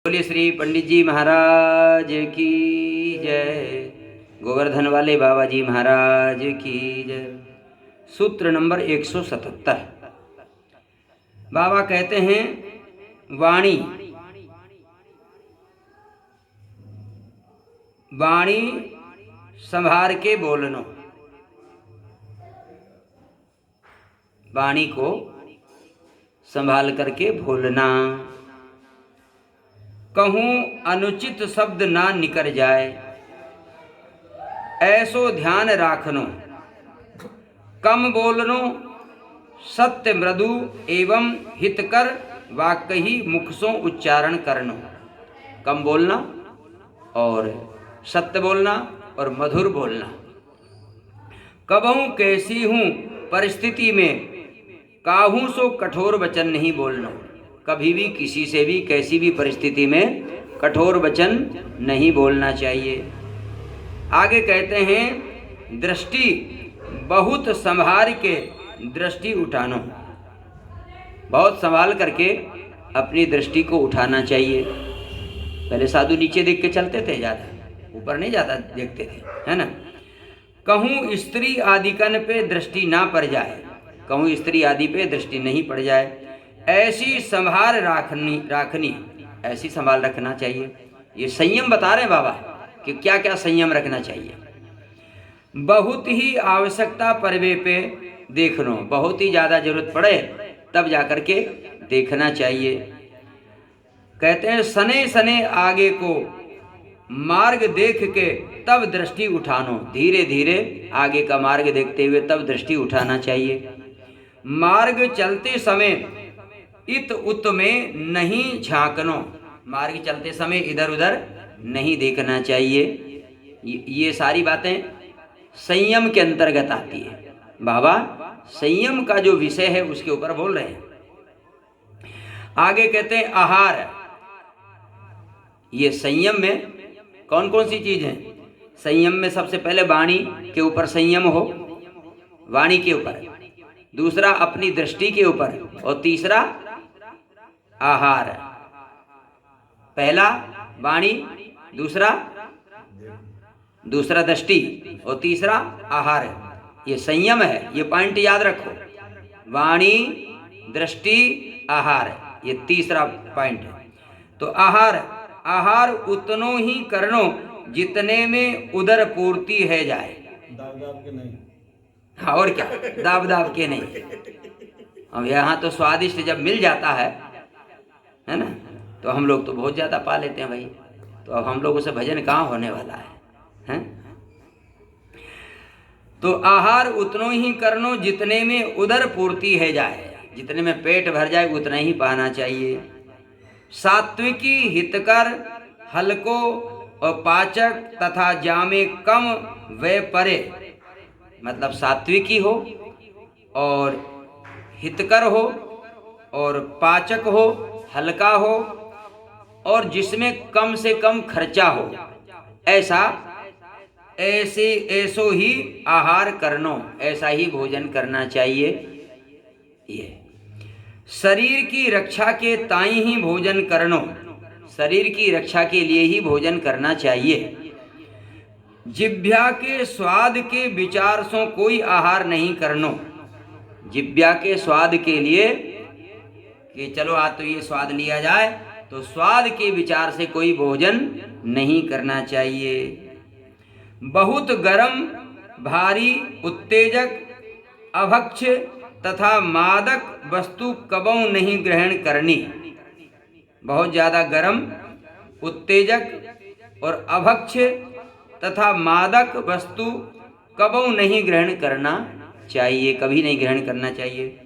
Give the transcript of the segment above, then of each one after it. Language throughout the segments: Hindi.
बोलिए श्री पंडित जी महाराज की जय, गोवर्धन वाले बाबा जी महाराज की जय। सूत्र नंबर 177। बाबा कहते हैं वाणी वाणी संभार के बोलनो, वाणी को संभाल करके बोलना। कहूँ अनुचित शब्द ना निकर जाए, ऐसो ध्यान राखनो। कम बोलनो, सत्य मृदु एवं हितकर वाक्य ही मुख से उच्चारण करनो। कम बोलना और सत्य बोलना और मधुर बोलना। कबहू कैसी हूँ परिस्थिति में, काहू सो कठोर वचन नहीं बोलना। कभी भी किसी से भी कैसी भी परिस्थिति में कठोर वचन नहीं बोलना चाहिए। आगे कहते हैं दृष्टि बहुत संभाल के दृष्टि उठानो। बहुत संभाल करके अपनी दृष्टि को उठाना चाहिए। पहले साधु नीचे देख के चलते थे, ज़्यादा ऊपर नहीं ज़्यादा देखते थे, है ना। कहूँ स्त्री आदिकन पे दृष्टि ना पड़ जाए, कहूँ स्त्री आदि पे दृष्टि नहीं पड़ जाए। ऐसी संभाल राखनी ऐसी संभाल रखना चाहिए। ये संयम बता रहे हैं बाबा कि क्या क्या संयम रखना चाहिए। बहुत ही आवश्यकता पड़वे पे देखनो, बहुत ही ज़्यादा जरूरत पड़े तब जाकर के देखना चाहिए। कहते हैं सने सने आगे को मार्ग देख के तब दृष्टि उठानो। धीरे धीरे आगे का मार्ग देखते हुए तब दृष्टि उठाना चाहिए। मार्ग चलते समय इत उत में नहीं झांकनो। मार्ग चलते समय इधर उधर नहीं देखना चाहिए। ये सारी बातें संयम के अंतर्गत आती है। बाबा संयम का जो विषय है उसके ऊपर बोल रहे हैं। आगे कहते हैं आहार। ये संयम में कौन कौन सी चीज है? संयम में सबसे पहले वाणी के ऊपर संयम हो, वाणी के ऊपर, दूसरा अपनी दृष्टि के ऊपर, और तीसरा आहार। पहला वाणी, दूसरा दृष्टि और तीसरा आहार। ये संयम है, ये पॉइंट याद रखो। वाणी, दृष्टि, आहार, ये तीसरा पॉइंट है। तो आहार उतनो ही करनो जितने में उदर पूर्ति है जाए। दाब दाब के नहीं। हाँ, और क्या, दाब दाब के नहीं। अब यहाँ तो स्वादिष्ट जब मिल जाता है ना, तो हम लोग तो बहुत ज़्यादा पा लेते हैं भाई। तो अब हम लोगों से भजन कहाँ होने वाला है? तो आहार उतनो ही करनो जितने में उदर पूर्ति है जाए, जितने में पेट भर जाए उतना ही पाना चाहिए। सात्विकी हितकर हल्को और पाचक तथा जामे कम वे परे। मतलब सात्विकी हो और हितकर हो और पाचक हो, हल्का हो और जिसमें कम से कम खर्चा हो, ऐसो ही आहार करनो, ऐसा ही भोजन करना चाहिए। ये शरीर की रक्षा के ताई ही भोजन करनो, शरीर की रक्षा के लिए ही भोजन करना चाहिए। जिह्वा के स्वाद के विचार से कोई आहार नहीं करनो। जिह्वा के स्वाद के लिए कि चलो आज तो ये स्वाद लिया जाए, तो स्वाद के विचार से कोई भोजन नहीं करना चाहिए। बहुत गरम, भारी, उत्तेजक, अभक्ष तथा मादक वस्तु कबहू नहीं ग्रहण करनी। बहुत ज़्यादा गरम, उत्तेजक और अभक्ष तथा मादक वस्तु कबहू नहीं ग्रहण करना चाहिए, कभी नहीं ग्रहण करना चाहिए।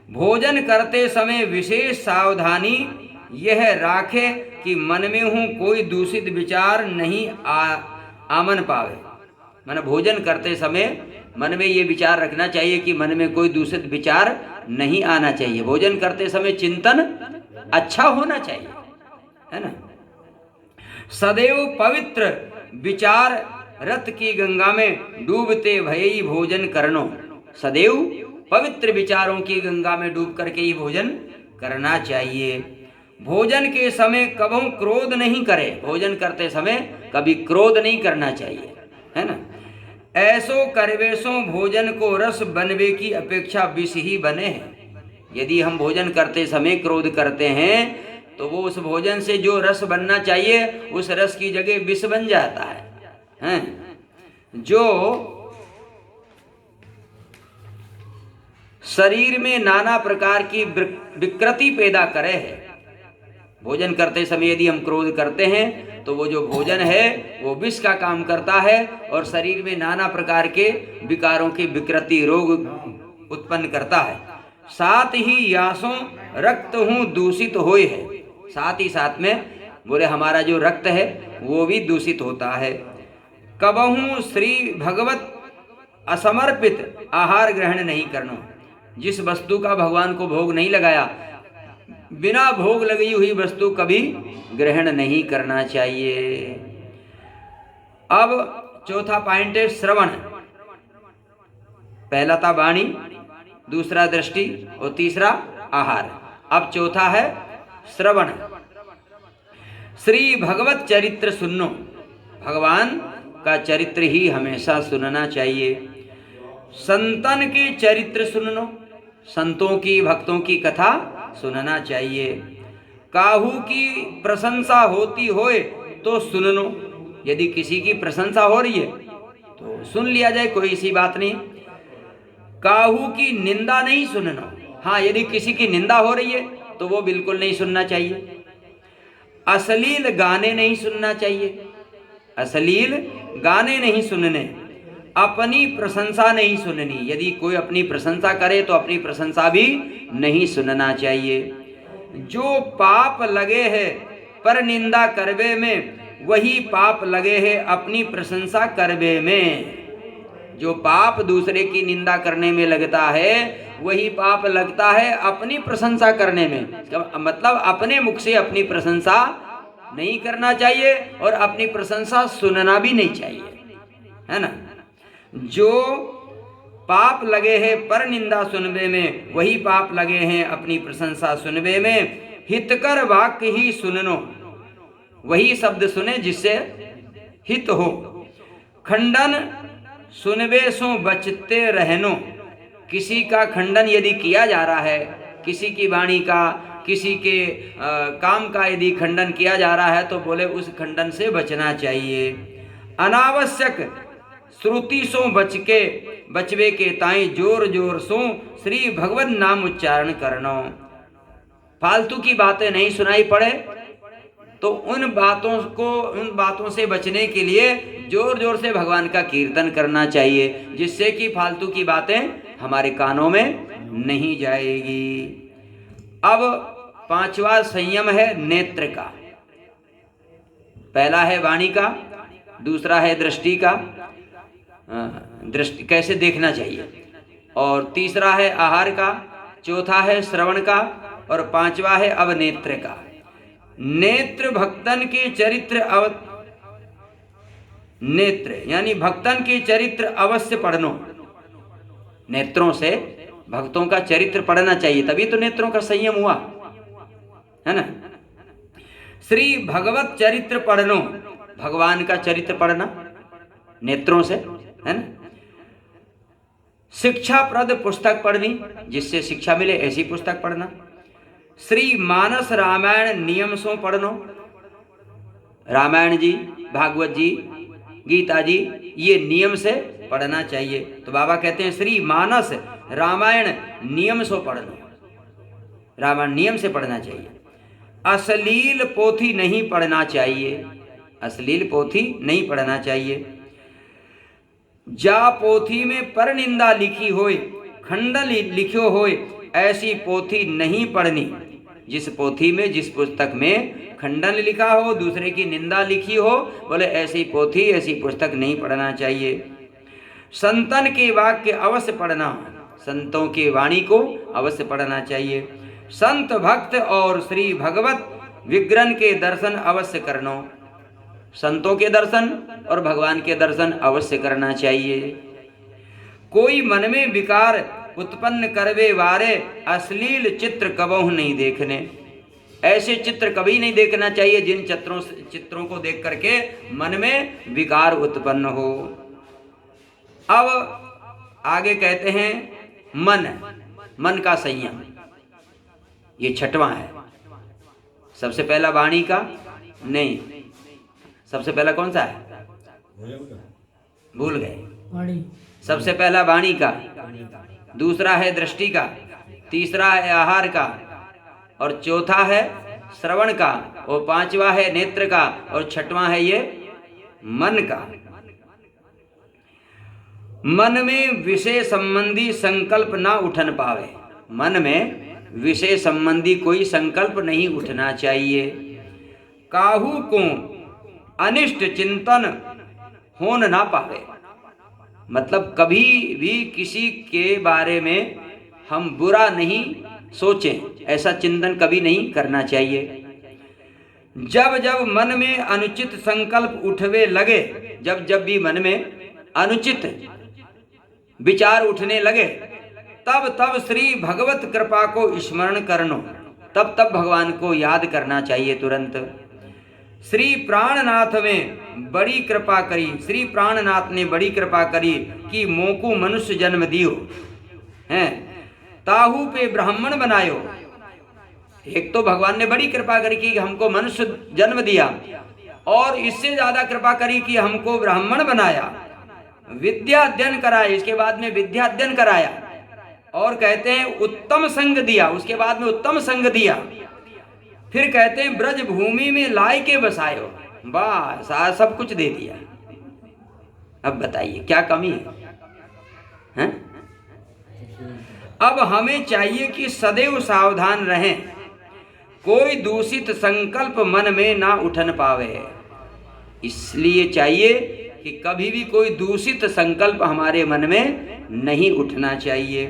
भोजन करते समय विशेष सावधानी यह राखे कि मन में हूँ कोई दूषित विचार नहीं आमन पावे। मन भोजन करते समय मन में ये विचार रखना चाहिए कि मन में कोई दूषित विचार नहीं आना चाहिए। भोजन करते समय चिंतन अच्छा होना चाहिए, है ना। सदैव पवित्र विचार रत की गंगा में डूबते भये भोजन करनो। सदैव पवित्र विचारों की गंगा में डूब करके ही भोजन करना चाहिए। भोजन के समय कबहू क्रोध नहीं करे, भोजन करते समय कभी क्रोध नहीं करना चाहिए, है ना। ऐसो करवे सो भोजन को रस बनवे की अपेक्षा विष ही बने हैं। यदि हम भोजन करते समय क्रोध करते हैं तो वो उस भोजन से जो रस बनना चाहिए उस रस की जगह विष बन जाता है, हैं? जो शरीर में नाना प्रकार की विकृति पैदा करे है। भोजन करते समय यदि हम क्रोध करते हैं तो वो जो भोजन है वो विष का काम करता है और शरीर में नाना प्रकार के विकारों की विकृति रोग उत्पन्न करता है। साथ ही यासों रक्त हूँ दूषित होए है, साथ ही साथ में बोले हमारा जो रक्त है वो भी दूषित होता है। कबहू श्री भगवत असमर्पित आहार ग्रहण नहीं करना, जिस वस्तु का भगवान को भोग नहीं लगाया, बिना भोग लगी हुई वस्तु कभी ग्रहण नहीं करना चाहिए। अब चौथा पॉइंट है श्रवण। पहला था वाणी, दूसरा दृष्टि और तीसरा आहार। अब चौथा है श्रवण। श्री भगवत चरित्र सुनो, भगवान का चरित्र ही हमेशा सुनना चाहिए। संतन के चरित्र सुनो, संतों की भक्तों की कथा सुनना चाहिए। काहू की प्रशंसा होती होए तो सुन लो, यदि किसी की प्रशंसा हो रही है तो सुन लिया जाए, कोई ऐसी बात नहीं। काहू की निंदा नहीं सुनना, हाँ यदि किसी की निंदा हो रही है तो वो बिल्कुल नहीं सुनना चाहिए। अश्लील गाने नहीं सुनना चाहिए, अश्लील गाने नहीं सुनने। अपनी प्रशंसा नहीं सुननी, यदि कोई अपनी प्रशंसा करे तो अपनी प्रशंसा भी नहीं सुनना चाहिए। जो पाप लगे है पर निंदा करवे में, वही पाप लगे है अपनी प्रशंसा करवे में। जो पाप दूसरे की निंदा करने में लगता है वही पाप लगता है अपनी प्रशंसा करने में। मतलब अपने मुख से अपनी प्रशंसा नहीं करना चाहिए और अपनी प्रशंसा सुनना भी नहीं चाहिए, है ना। जो पाप लगे हैं पर निंदा सुनवे में, वही पाप लगे हैं अपनी प्रशंसा सुनवे में। हितकर वाक्य ही सुननो, वही शब्द सुने जिससे हित हो। खंडन सुनवे सो बचते रहनो, किसी का खंडन यदि किया जा रहा है, किसी की वाणी का, किसी के काम का यदि खंडन किया जा रहा है तो बोले उस खंडन से बचना चाहिए। अनावश्यक श्रुति सो बचवे के ताई जोर जोर सो श्री भगवत नाम उच्चारण करनो। फालतू की बातें नहीं सुनाई पड़े तो उन बातों से बचने के लिए जोर जोर से भगवान का कीर्तन करना चाहिए, जिससे कि फालतू की बातें हमारे कानों में नहीं जाएगी। अब पांचवा संयम है नेत्र का। पहला है वाणी का, दूसरा है दृष्टि का, दृष्टि कैसे देखना चाहिए, और तीसरा है आहार का, चौथा है श्रवण का और पांचवा है अब नेत्र का। नेत्र भक्तन के चरित्र नेत्र यानी भक्तन के चरित्र अवश्य पढ़नो। नेत्रों से भक्तों का चरित्र पढ़ना चाहिए, तभी तो नेत्रों का संयम हुआ, है ना। श्री भगवत चरित्र पढ़नो, भगवान का चरित्र पढ़ना नेत्रों से, है ना। शिक्षाप्रद पुस्तक पढ़नी, जिससे शिक्षा मिले ऐसी पुस्तक पढ़ना। श्री मानस रामायण नियम सो पढ़नो, रामायण जी, भागवत जी, गीता जी, ये नियम से पढ़ना चाहिए। तो बाबा कहते हैं श्री मानस रामायण नियम सो पढ़नो, रामायण नियम से पढ़ना चाहिए। अश्लील पोथी नहीं पढ़ना चाहिए, अश्लील पोथी नहीं पढ़ना चाहिए। जा पोथी में पर निंदा लिखी होए, खंडन लिखियो होए, ऐसी पोथी नहीं पढ़नी। जिस पोथी में, जिस पुस्तक में खंडन लिखा हो, दूसरे की निंदा लिखी हो, बोले ऐसी पोथी, ऐसी पुस्तक नहीं पढ़ना चाहिए। संतन के वाक्य अवश्य पढ़ना, संतों के वाणी को अवश्य पढ़ना चाहिए। संत भक्त और श्री भगवत विग्रह के दर्शन अवश्य करनो, संतों के दर्शन और भगवान के दर्शन अवश्य करना चाहिए। कोई मन में विकार उत्पन्न करवे वारे अश्लील चित्र कबहु नहीं देखने। ऐसे चित्र कभी नहीं देखना चाहिए जिन चित्रों को देख करके मन में विकार उत्पन्न हो। अब आगे कहते हैं मन का संयम, ये छठवां है। सबसे पहला वाणी का नहीं, सबसे पहला कौन सा है? भूल गए। वाणी। सबसे पहला वाणी का, दूसरा है दृष्टि का, तीसरा है आहार का, और चौथा है श्रवण का, और पांचवा है नेत्र का, और छठवां है ये मन का। मन में विषय संबंधी संकल्प ना उठन पावे। मन में विषय संबंधी कोई संकल्प नहीं उठना चाहिए। काहू को अनिष्ट चिंतन होन ना पावे, मतलब कभी भी किसी के बारे में हम बुरा नहीं सोचें, ऐसा चिंतन कभी नहीं करना चाहिए। जब जब मन में अनुचित संकल्प उठवे लगे, जब भी मन में अनुचित विचार उठने लगे, तब श्री भगवत कृपा को स्मरण करनो, तब भगवान को याद करना चाहिए तुरंत। श्री प्राणनाथ में बड़ी कृपा करी, श्री प्राणनाथ ने बड़ी कृपा करी कि मोको मनुष्य जन्म दियो हैं, ताहू पे ब्राह्मण बनायो। एक तो भगवान ने बड़ी कृपा करी कि हमको मनुष्य जन्म दिया, और इससे ज्यादा कृपा करी कि हमको ब्राह्मण बनाया, विद्या अध्ययन कराया, इसके बाद में विद्या अध्ययन कराया, और कहते हैं उत्तम संग दिया, उसके बाद में उत्तम संग दिया, फिर कहते हैं ब्रज भूमि में लाए के बसायो। बस सब कुछ दे दिया। अब बताइए क्या कमी है? अब हमें चाहिए कि सदैव सावधान रहें, कोई दूषित संकल्प मन में ना उठन पावे। इसलिए चाहिए कि कभी भी कोई दूषित संकल्प हमारे मन में नहीं उठना चाहिए।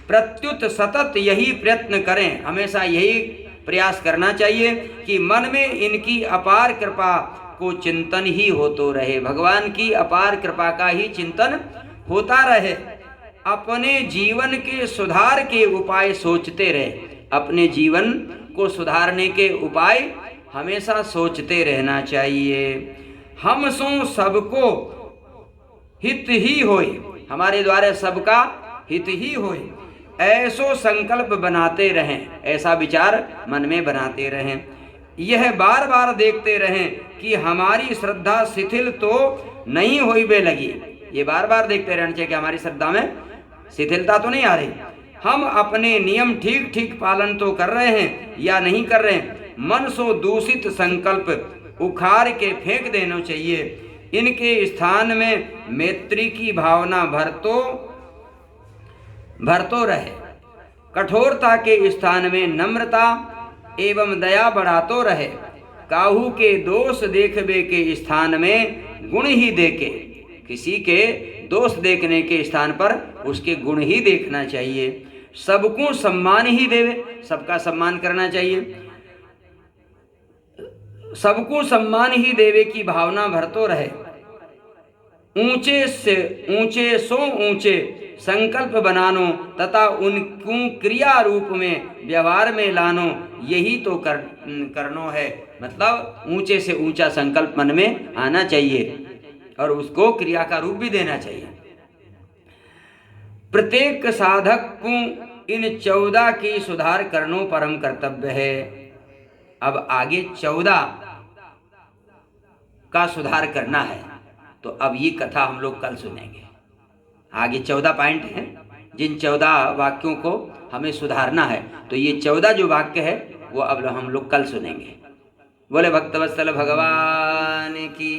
प्रत्युत सतत यही प्रयत्न करें, हमेशा यही प्रयास करना चाहिए कि मन में इनकी अपार कृपा को चिंतन ही होतो रहे, भगवान की अपार कृपा का ही चिंतन होता रहे। अपने जीवन के सुधार के उपाय सोचते रहे, अपने जीवन को सुधारने के उपाय हमेशा सोचते रहना चाहिए। हम सो सबको हित ही होए, हमारे द्वारा सबका हित ही होए, ऐसो संकल्प बनाते रहें, ऐसा विचार मन में बनाते रहें। यह बार बार देखते रहें कि हमारी श्रद्धा शिथिल तो नहीं होई बे लगी। ये बार बार देखते रहना चाहिए कि हमारी श्रद्धा में शिथिलता तो नहीं आ रही, हम अपने नियम ठीक ठीक पालन तो कर रहे हैं या नहीं कर रहे हैं। मन सो दूषित संकल्प उखाड़ के फेंक देना चाहिए, इनके स्थान में मैत्री की भावना भरतो रहे, कठोरता के स्थान में नम्रता एवं दया बढ़ातो रहे, काहू के दोष देखबे के स्थान में गुण ही देखे, किसी के दोष देखने के स्थान पर उसके गुण ही देखना चाहिए। सबको सम्मान ही देवे, सबका सम्मान करना चाहिए, सबको सम्मान ही देवे की भावना भरतो रहे। ऊंचे से ऊंचे सो ऊंचे संकल्प बनानो तथा उनको क्रिया रूप में व्यवहार में लानो, यही तो करनो है। मतलब ऊंचे से ऊंचा संकल्प मन में आना चाहिए और उसको क्रिया का रूप भी देना चाहिए। प्रत्येक साधक को इन 14 की सुधार करनो परम कर्तव्य है। अब आगे 14 का सुधार करना है, तो अब ये कथा हम लोग कल सुनेंगे। आगे 14 पॉइंट हैं, जिन 14 वाक्यों को हमें सुधारना है, तो ये 14 जो वाक्य है वो अब हम लोग कल सुनेंगे। बोले भक्तवत्सल भगवान की।